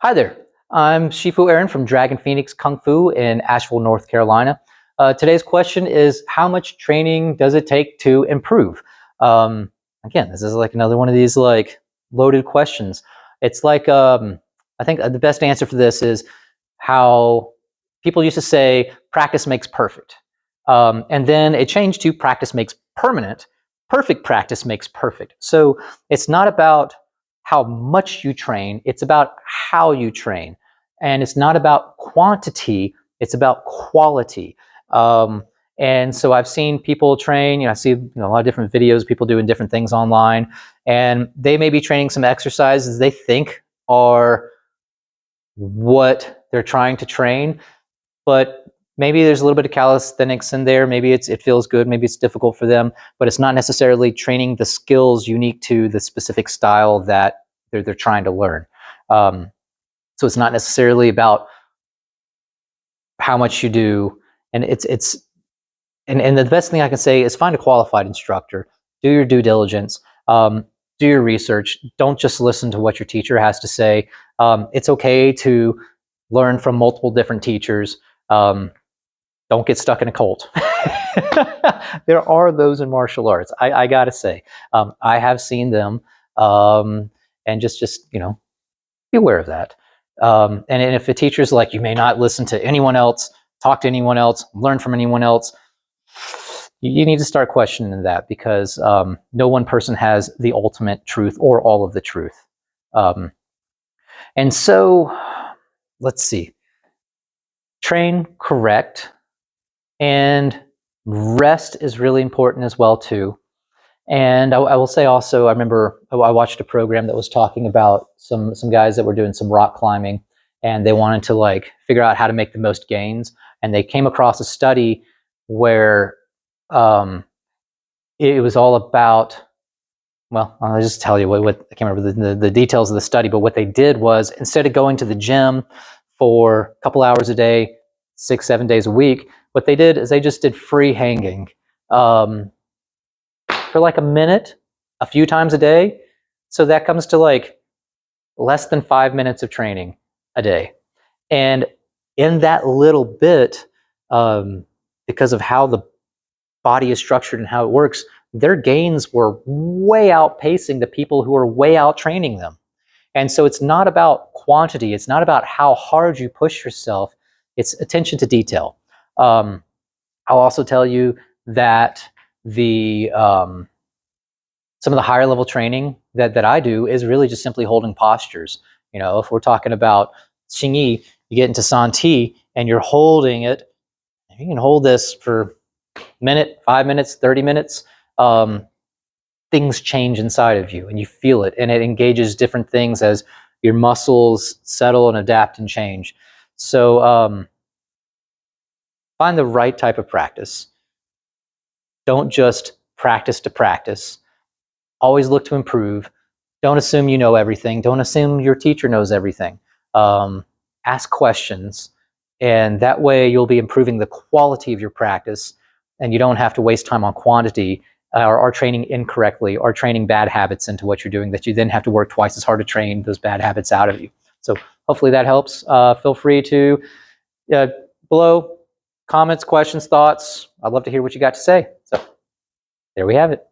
Hi there, I'm Shifu Aaron from Dragon Phoenix Kung Fu in Asheville, North Carolina. Today's question is, how much training does it take to improve? Again, this is like another one of these like loaded questions. It's like, I think the best answer for this is how people used to say, practice makes perfect. And then it changed to practice makes permanent. Perfect practice makes perfect. So it's not about how much you train, it's about how you train. And it's not about quantity, it's about quality. And so I've seen people train, I see a lot of different videos, people doing different things online, and they may be training some exercises they think are what they're trying to train, but maybe there's a little bit of calisthenics in there. Maybe it feels good. Maybe it's difficult for them, but it's not necessarily training the skills unique to the specific style that they're trying to learn. So it's not necessarily about how much you do. And and the best thing I can say is find a qualified instructor, do your due diligence, do your research. Don't just listen to what your teacher has to say. It's okay to learn from multiple different teachers. Don't get stuck in a cult. There are those in martial arts. I gotta say, I have seen them, and just be aware of that. And if a teacher's like, you may not listen to anyone else, talk to anyone else, learn from anyone else, you need to start questioning that, because no one person has the ultimate truth or all of the truth. And so, let's see. Train correct. And rest is really important as well too. And I will say also, I remember I watched a program that was talking about some guys that were doing some rock climbing, and they wanted to like figure out how to make the most gains. And they came across a study where it was all about, well, I'll just tell you what I can't remember the details of the study, but what they did was, instead of going to the gym for a couple hours a day, 6-7 days a week, what they did is they just did free hanging for like a minute, a few times a day. So that comes to like less than 5 minutes of training a day. And in that little bit, because of how the body is structured and how it works, their gains were way outpacing the people who are way out training them. And so it's not about quantity. It's not about how hard you push yourself. It's attention to detail. I'll also tell you that some of the higher level training that I do is really just simply holding postures. If we're talking about Xingyi, you get into Santi and you're holding it. You can hold this for a minute, 5 minutes, 30 minutes. Things change inside of you and you feel it, and it engages different things as your muscles settle and adapt and change. So find the right type of practice. Don't just practice to practice. Always look to improve. Don't assume you know everything. Don't assume your teacher knows everything. Ask questions, and that way you'll be improving the quality of your practice, and you don't have to waste time on quantity or training incorrectly, or training bad habits into what you're doing that you then have to work twice as hard to train those bad habits out of you. So hopefully that helps. Feel free to below comments, questions, thoughts. I'd love to hear what you got to say. So there we have it.